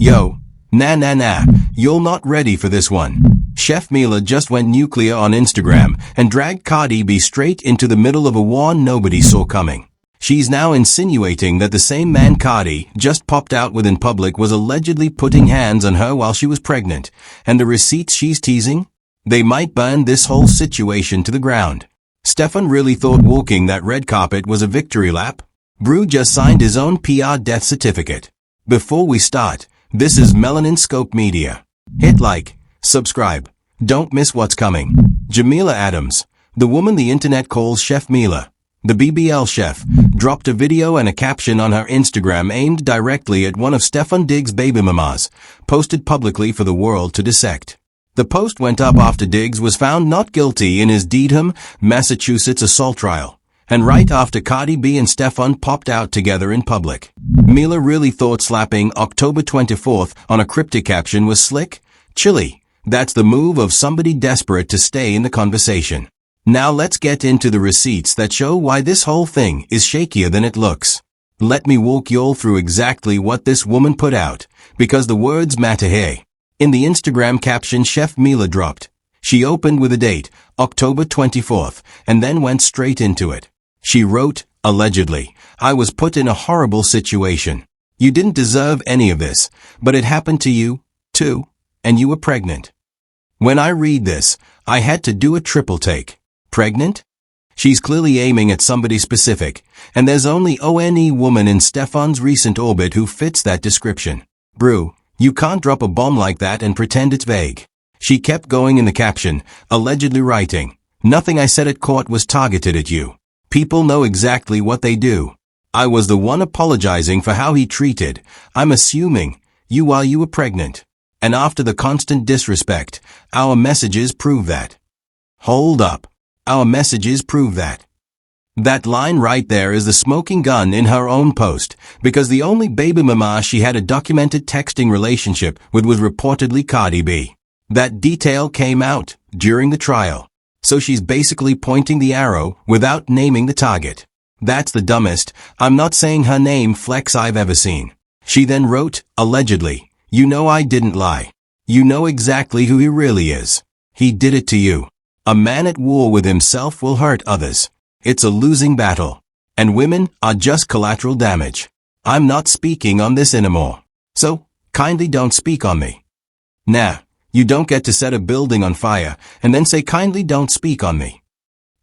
Yo, nah, you're not ready for this one. Chef Mila just went nuclear on Instagram and dragged Cardi B straight into the middle of a war nobody saw coming. She's now insinuating that the same man Cardi just popped out with in public was allegedly putting hands on her while she was pregnant, and the receipts she's teasing? They might burn this whole situation to the ground. Stefon really thought walking that red carpet was a victory lap? Brew just signed his own PR death certificate. Before we start, this is Melanin Scope Media. Hit like, subscribe. Don't miss what's coming. Jamila Adams, the woman the internet calls Chef Mila, the BBL chef, dropped a video and a caption on her Instagram aimed directly at one of Stefon Diggs' baby mamas, posted publicly for the world to dissect. The post went up after Diggs was found not guilty in his Dedham, Massachusetts assault trial, and right after Cardi B and Stefon popped out together in public. Mila really thought slapping October 24th on a cryptic caption was slick? Chilly. That's the move of somebody desperate to stay in the conversation. Now let's get into the receipts that show why this whole thing is shakier than it looks. Let me walk y'all through exactly what this woman put out, because the words matter here. In the Instagram caption Chef Mila dropped, she opened with a date, October 24th, and then went straight into it. She wrote, allegedly, I was put in a horrible situation. You didn't deserve any of this, but it happened to you, too, and you were pregnant. When I read this, I had to do a triple take. Pregnant? She's clearly aiming at somebody specific, and there's only one woman in Stefon's recent orbit who fits that description. Brew, you can't drop a bomb like that and pretend it's vague. She kept going in the caption, allegedly writing, nothing I said at court was targeted at you. People know exactly what they do. I was the one apologizing for how he treated, I'm assuming, you while you were pregnant. And after the constant disrespect, our messages prove that. Hold up. Our messages prove that. That line right there is the smoking gun in her own post, because the only baby mama she had a documented texting relationship with was reportedly Cardi B. That detail came out during the trial. So she's basically pointing the arrow without naming the target. That's the dumbest, I'm not saying her name flex I've ever seen. She then wrote, allegedly, you know I didn't lie. You know exactly who he really is. He did it to you. A man at war with himself will hurt others. It's a losing battle. And women are just collateral damage. I'm not speaking on this anymore. So, kindly don't speak on me. Nah, you don't get to set a building on fire and then say kindly don't speak on me.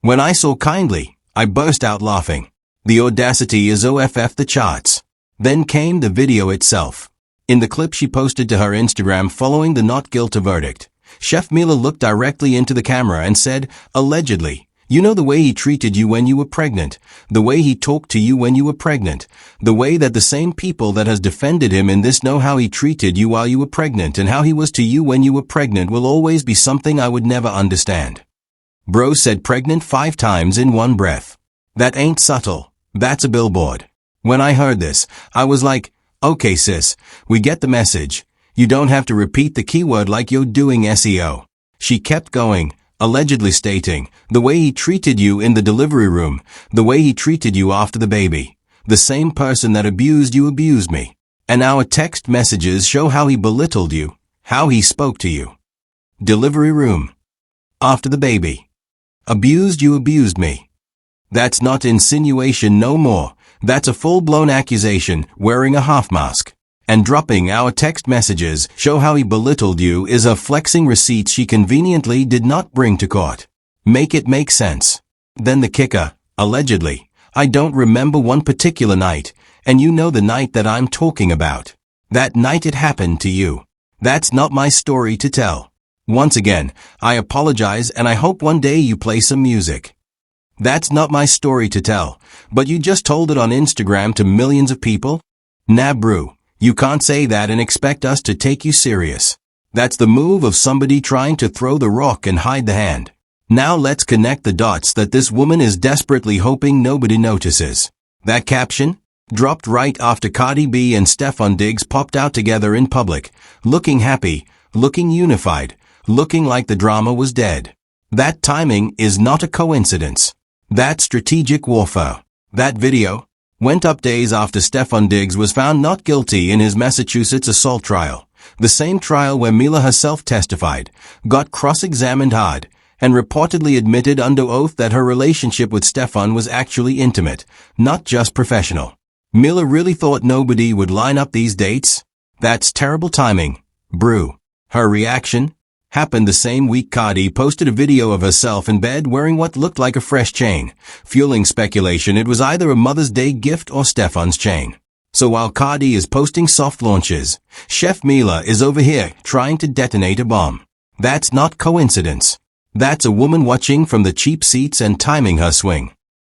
When I saw kindly, I burst out laughing. The audacity is off the charts. Then came the video itself. In the clip she posted to her Instagram following the not guilty verdict, Chef Mila looked directly into the camera and said, allegedly, you know the way he treated you when you were pregnant, the way he talked to you when you were pregnant, the way that the same people that has defended him in this know how he treated you while you were pregnant and how he was to you when you were pregnant will always be something I would never understand. Bro said pregnant 5 times in one breath. That ain't subtle. That's a billboard. When I heard this, I was like, okay sis, we get the message. You don't have to repeat the keyword like you're doing SEO. She kept going, allegedly stating, the way he treated you in the delivery room, the way he treated you after the baby. The same person that abused you abused me. And our text messages show how he belittled you, how he spoke to you. Delivery room. After the baby. Abused you abused me. That's not insinuation no more. That's a full-blown accusation wearing a half mask. And dropping our text messages show how he belittled you is her flexing receipts she conveniently did not bring to court. Make it make sense. Then the kicker, allegedly, I don't remember one particular night, and you know the night that I'm talking about. That night it happened to you. That's not my story to tell. Once again, I apologize and I hope one day you play some music. That's not my story to tell, but you just told it on Instagram to millions of people? Nah brew. You can't say that and expect us to take you serious. That's the move of somebody trying to throw the rock and hide the hand. Now let's connect the dots that this woman is desperately hoping nobody notices. That caption? Dropped right after Cardi B and Stefon Diggs popped out together in public, looking happy, looking unified, looking like the drama was dead. That timing is not a coincidence. That's strategic warfare. That video? went up days after Stefon Diggs was found not guilty in his Massachusetts assault trial, the same trial where Mila herself testified, got cross-examined hard, and reportedly admitted under oath that her relationship with Stefon was actually intimate, not just professional. Mila really thought nobody would line up these dates? That's terrible timing. Brew. Her reaction? Happened the same week Cardi posted a video of herself in bed wearing what looked like a fresh chain, fueling speculation it was either a Mother's Day gift or Stefon's chain. So while Cardi is posting soft launches, Chef Mila is over here trying to detonate a bomb. That's not coincidence. That's a woman watching from the cheap seats and timing her swing.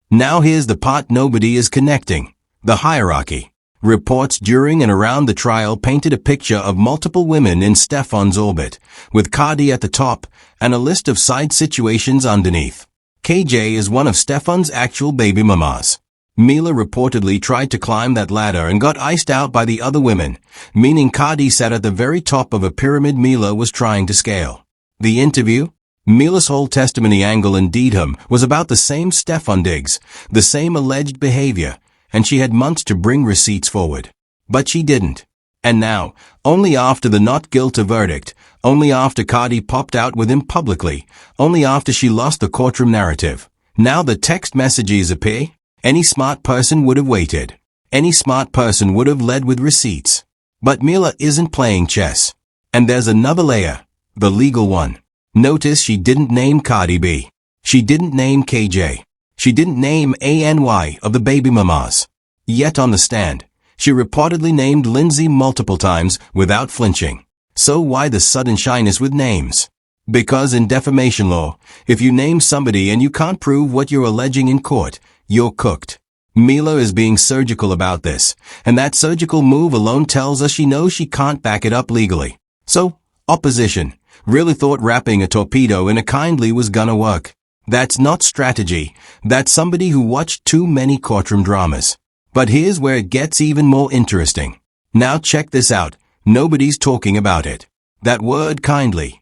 Now here's the part nobody is connecting. The hierarchy. Reports during and around the trial painted a picture of multiple women in Stefon's orbit, with Cardi at the top and a list of side situations underneath. KJ is one of Stefon's actual baby mamas. Mila reportedly tried to climb that ladder and got iced out by the other women, meaning Cardi sat at the very top of a pyramid Mila was trying to scale. The interview? Mila's whole testimony angle in Dedham was about the same Stefon Diggs, the same alleged behavior, and she had months to bring receipts forward. But she didn't. And now, only after the not guilty verdict, only after Cardi popped out with him publicly, only after she lost the courtroom narrative, now the text messages appear? Any smart person would have waited. Any smart person would have led with receipts. But Mila isn't playing chess. And there's another layer, the legal one. Notice she didn't name Cardi B. She didn't name KJ. She didn't name ANY of the baby mamas. Yet on the stand, she reportedly named Lindsay multiple times without flinching. So why the sudden shyness with names? Because in defamation law, if you name somebody and you can't prove what you're alleging in court, you're cooked. Mila is being surgical about this, and that surgical move alone tells us she knows she can't back it up legally. So, opposition really thought wrapping a torpedo in a kindly was gonna work. That's not strategy. That's somebody who watched too many courtroom dramas. But here's where it gets even more interesting. Now check this out. Nobody's talking about it. That word kindly.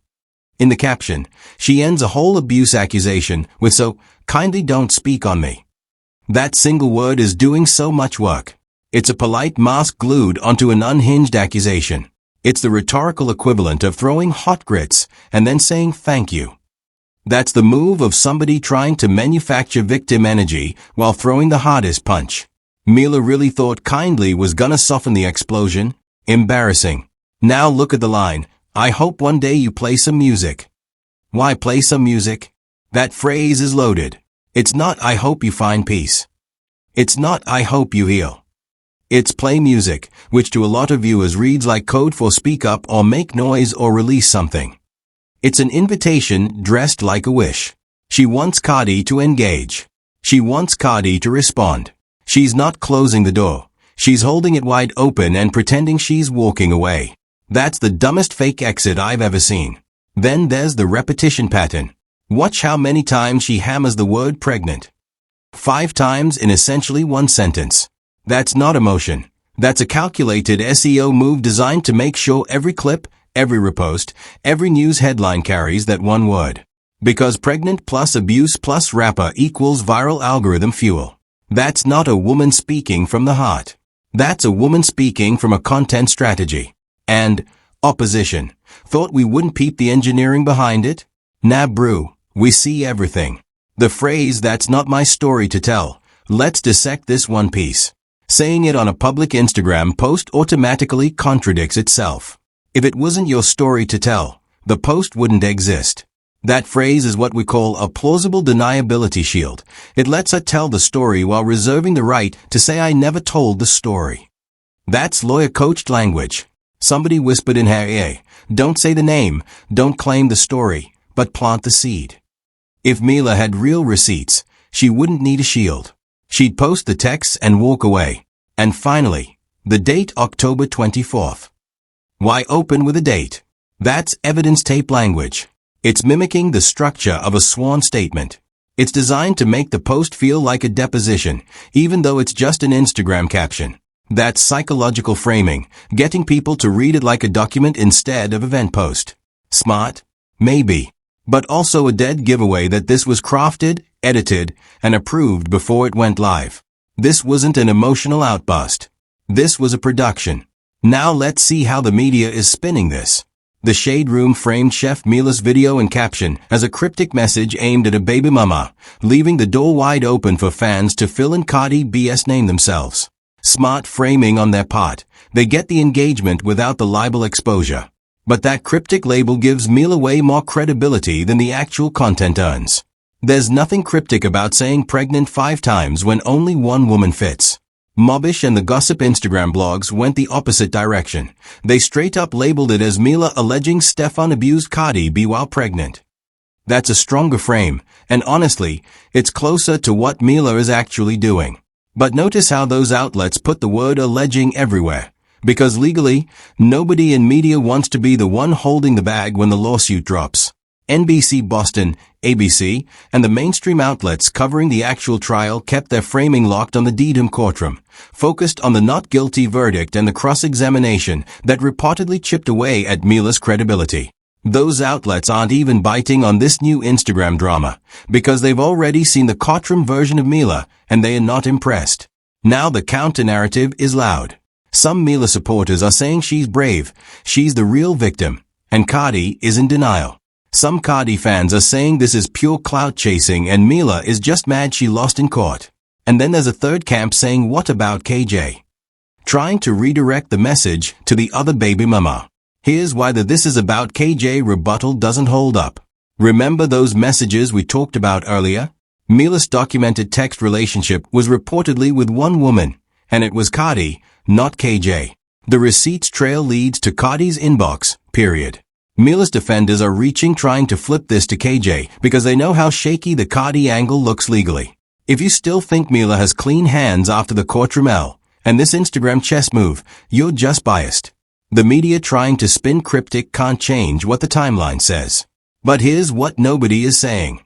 In the caption, she ends a whole abuse accusation with "so kindly don't speak on me." That single word is doing so much work. It's a polite mask glued onto an unhinged accusation. It's the rhetorical equivalent of throwing hot grits and then saying thank you. That's the move of somebody trying to manufacture victim energy while throwing the hardest punch. Mila really thought kindly was gonna soften the explosion? Embarrassing. Now look at the line, "I hope one day you play some music." Why play some music? That phrase is loaded. It's not "I hope you find peace." It's not "I hope you heal." It's play music, which to a lot of viewers reads like code for speak up or make noise or release something. It's an invitation dressed like a wish. She wants Cardi to engage. She wants Cardi to respond. She's not closing the door. She's holding it wide open and pretending she's walking away. That's the dumbest fake exit I've ever seen. Then there's the repetition pattern. Watch how many times she hammers the word pregnant. 5 times in essentially one sentence. That's not emotion. That's a calculated SEO move designed to make sure every clip, every repost, every news headline carries that one word. Because pregnant plus abuse plus rapper equals viral algorithm fuel. That's not a woman speaking from the heart. That's a woman speaking from a content strategy. And opposition. Thought we wouldn't peep the engineering behind it? Nah brew, we see everything. The phrase "that's not my story to tell." Let's dissect this one piece. Saying it on a public Instagram post automatically contradicts itself. If it wasn't your story to tell, the post wouldn't exist. That phrase is what we call a plausible deniability shield. It lets her tell the story while reserving the right to say "I never told the story." That's lawyer-coached language. Somebody whispered in her ear, "Don't say the name, don't claim the story, but plant the seed." If Mila had real receipts, she wouldn't need a shield. She'd post the text and walk away. And finally, the date October 24th. Why open with a date? That's evidence tape language. It's mimicking the structure of a sworn statement. It's designed to make the post feel like a deposition, even though it's just an Instagram caption. That's psychological framing, getting people to read it like a document instead of event post. Smart? Maybe. But also a dead giveaway that this was crafted, edited, and approved before it went live. This wasn't an emotional outburst. This was a production. Now let's see how the media is spinning this. The Shade Room framed Chef Mila's video and caption as a cryptic message aimed at a baby mama, leaving the door wide open for fans to fill in Cardi B's name themselves. Smart framing on their part. They get the engagement without the libel exposure. But that cryptic label gives Mila way more credibility than the actual content earns. There's nothing cryptic about saying pregnant 5 times when only one woman fits. Mobbish and the gossip Instagram blogs went the opposite direction. They straight up labeled it as Mila alleging Stefon abused Cardi B while pregnant. That's a stronger frame, and honestly, it's closer to what Mila is actually doing. But notice how those outlets put the word alleging everywhere. Because legally, nobody in media wants to be the one holding the bag when the lawsuit drops. NBC Boston, ABC, and the mainstream outlets covering the actual trial kept their framing locked on the Dedham courtroom, focused on the not guilty verdict and the cross-examination that reportedly chipped away at Mila's credibility. Those outlets aren't even biting on this new Instagram drama, because they've already seen the courtroom version of Mila, and they are not impressed. Now the counter-narrative is loud. Some Mila supporters are saying she's brave, she's the real victim, and Cardi is in denial. Some Cardi fans are saying this is pure clout chasing and Mila is just mad she lost in court. And then there's a third camp saying what about KJ? Trying to redirect the message to the other baby mama. Here's why the "this is about KJ" rebuttal doesn't hold up. Remember those messages we talked about earlier? Mila's documented text relationship was reportedly with one woman, and it was Cardi, not KJ. The receipts trail leads to Cardi's inbox, period. Mila's defenders are reaching trying to flip this to KJ because they know how shaky the Cardi angle looks legally. If you still think Mila has clean hands after the courtroom L and this Instagram chess move, you're just biased. The media trying to spin cryptic can't change what the timeline says. But here's what nobody is saying.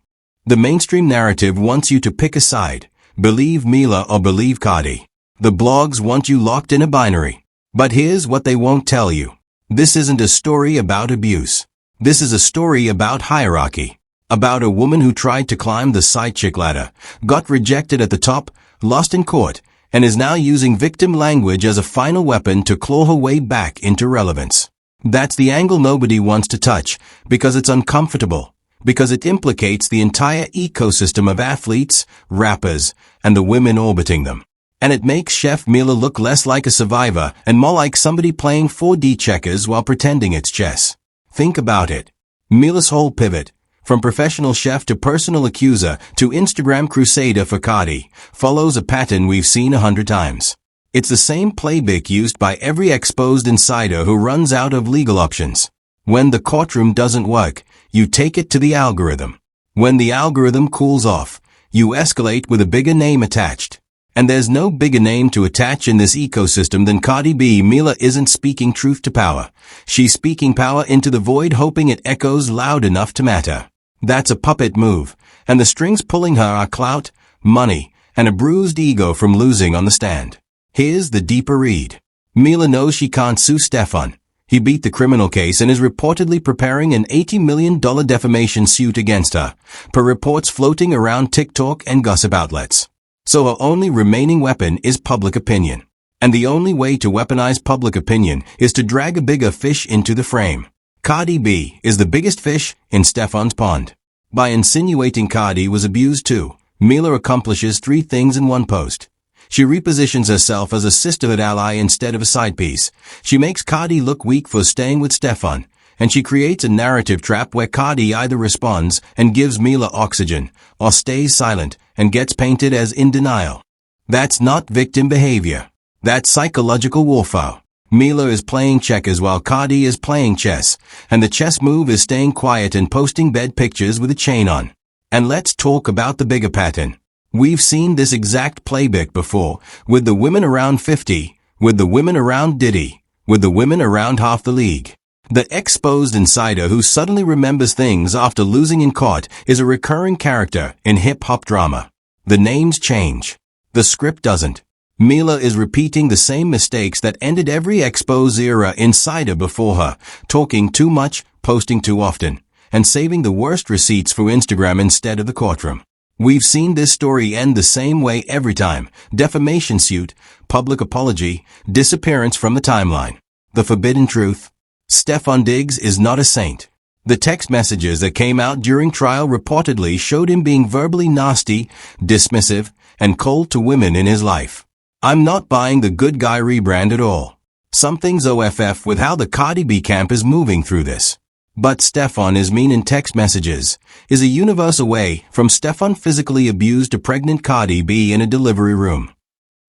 The mainstream narrative wants you to pick a side, believe Mila or believe Cardi. The blogs want you locked in a binary. But here's what they won't tell you. This isn't a story about abuse. This is a story about hierarchy. About a woman who tried to climb the side chick ladder, got rejected at the top, lost in court, and is now using victim language as a final weapon to claw her way back into relevance. That's the angle nobody wants to touch, because it's uncomfortable, because it implicates the entire ecosystem of athletes, rappers, and the women orbiting them. And it makes Chef Mila look less like a survivor and more like somebody playing 4D checkers while pretending it's chess. Think about it. Mila's whole pivot, from professional chef to personal accuser to Instagram crusader for Cardi, follows a pattern we've seen 100 times. It's the same playbook used by every exposed insider who runs out of legal options. When the courtroom doesn't work, you take it to the algorithm. When the algorithm cools off, you escalate with a bigger name attached. And there's no bigger name to attach in this ecosystem than Cardi B. Mila isn't speaking truth to power. She's speaking power into the void, hoping it echoes loud enough to matter. That's a puppet move, and the strings pulling her are clout, money, and a bruised ego from losing on the stand. Here's the deeper read. Mila knows she can't sue Stefon. He beat the criminal case and is reportedly preparing an $80 million defamation suit against her, per reports floating around TikTok and gossip outlets. So her only remaining weapon is public opinion. And the only way to weaponize public opinion is to drag a bigger fish into the frame. Cardi B is the biggest fish in Stefon's pond. By insinuating Cardi was abused too, Mila accomplishes 3 things in one post. She repositions herself as a sisterhood ally instead of a side piece. She makes Cardi look weak for staying with Stefon. And she creates a narrative trap where Cardi either responds and gives Mila oxygen, or stays silent and gets painted as in denial. That's not victim behavior. That's psychological warfare. Mila is playing checkers while Cardi is playing chess, and the chess move is staying quiet and posting bed pictures with a chain on. And let's talk about the bigger pattern. We've seen this exact playbook before, with the women around 50, with the women around Diddy, with the women around half the league. The exposed insider who suddenly remembers things after losing in court is a recurring character in hip-hop drama. The names change. The script doesn't. Mila is repeating the same mistakes that ended every exposed-era insider before her, talking too much, posting too often, and saving the worst receipts for Instagram instead of the courtroom. We've seen this story end the same way every time. Defamation suit, public apology, disappearance from the timeline. The forbidden truth. Stefon Diggs is not a saint. The text messages that came out during trial reportedly showed him being verbally nasty, dismissive, and cold to women in his life. I'm not buying the good guy rebrand at all. Something's OFF with how the Cardi B camp is moving through this. But Stefon is mean in text messages is a universe away from Stefon physically abused a pregnant Cardi B in a delivery room.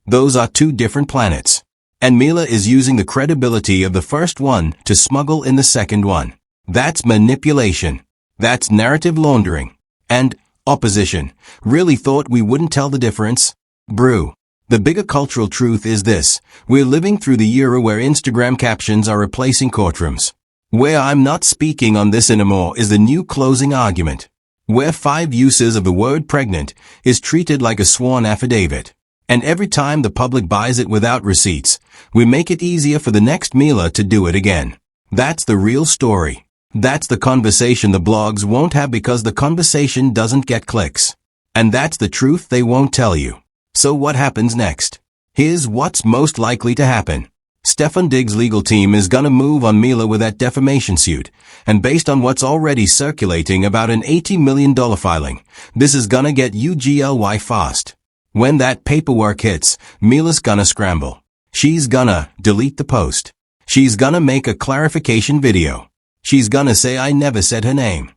Those are two different planets. And Mila is using the credibility of the first one to smuggle in the second one. That's manipulation. That's narrative laundering. And opposition. Really thought we wouldn't tell the difference? Brew. The bigger cultural truth is this. We're living through the era where Instagram captions are replacing courtrooms. Where I'm not speaking on this anymore is the new closing argument. Where 5 uses of the word pregnant is treated like a sworn affidavit. And every time the public buys it without receipts, we make it easier for the next Mila to do it again. That's the real story. That's the conversation the blogs won't have because the conversation doesn't get clicks. And that's the truth they won't tell you. So what happens next? Here's what's most likely to happen. Stefon Diggs' legal team is gonna move on Mila with that defamation suit, and based on what's already circulating about an $80 million filing, this is gonna get ugly fast. When that paperwork hits, Mila's gonna scramble. She's gonna delete the post. She's gonna make a clarification video. She's gonna say I never said her name.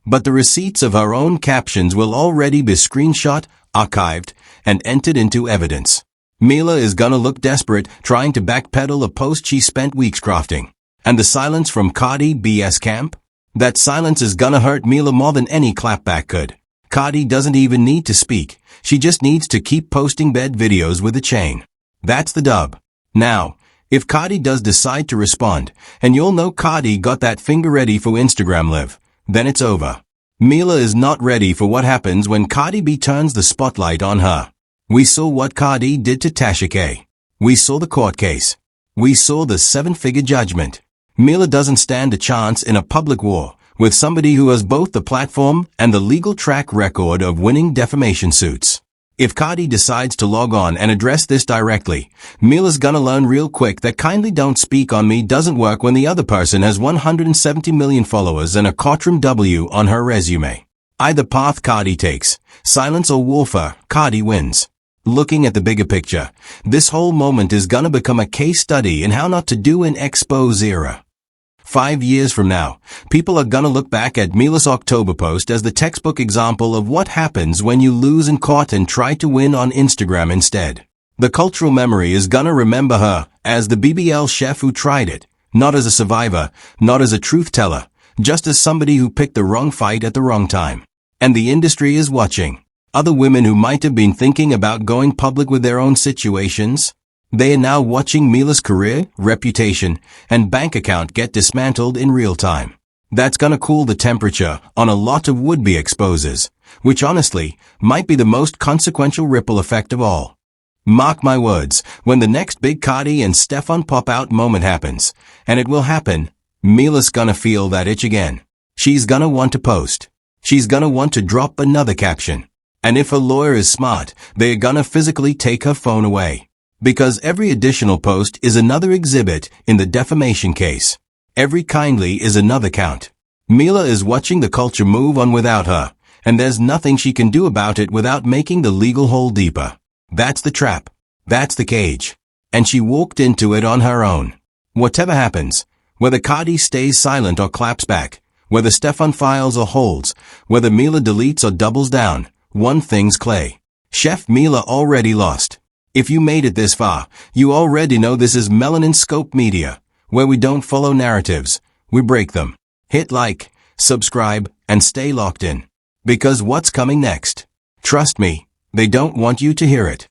But the receipts of her own captions will already be screenshot, archived, and entered into evidence. Mila is gonna look desperate trying to backpedal a post she spent weeks crafting. And the silence from Cardi B's camp? That silence is gonna hurt Mila more than any clapback could. Cardi doesn't even need to speak. She just needs to keep posting bed videos with a chain. That's the dub. Now, if Cardi does decide to respond, and you'll know Cardi got that finger ready for Instagram Live, then it's over. Mila is not ready for what happens when Cardi B turns the spotlight on her. We saw what Cardi did to Tasha K. We saw the court case. We saw the 7-figure judgment. Mila doesn't stand a chance in a public war with somebody who has both the platform and the legal track record of winning defamation suits. If Cardi decides to log on and address this directly, Mila's gonna learn real quick that kindly don't speak on me doesn't work when the other person has 170 million followers and a courtroom W on her resume. Either path Cardi takes, silence or warfare, Cardi wins. Looking at the bigger picture, this whole moment is gonna become a case study in how not to do in expose era. 5 years from now, people are gonna look back at Mila's October post as the textbook example of what happens when you lose in court and try to win on Instagram instead. The cultural memory is gonna remember her as the BBL chef who tried it, not as a survivor, not as a truth teller, just as somebody who picked the wrong fight at the wrong time. And the industry is watching. Other women who might have been thinking about going public with their own situations, they are now watching Mila's career, reputation, and bank account get dismantled in real time. That's gonna cool the temperature on a lot of would-be exposers, which honestly might be the most consequential ripple effect of all. Mark my words, when the next big Cardi and Stefon pop-out moment happens, and it will happen, Mila's gonna feel that itch again. She's gonna want to post. She's gonna want to drop another caption. And if a lawyer is smart, they're gonna physically take her phone away. Because every additional post is another exhibit in the defamation case. Every kindly is another count. Mila is watching the culture move on without her, and there's nothing she can do about it without making the legal hole deeper. That's the trap. That's the cage. And she walked into it on her own. Whatever happens, whether Cardi stays silent or claps back, whether Stefon files or holds, whether Mila deletes or doubles down, one thing's clear. Chef Mila already lost. If you made it this far, you already know this is Melanin Scope Media, where we don't follow narratives, we break them. Hit like, subscribe, and stay locked in. Because what's coming next? Trust me, they don't want you to hear it.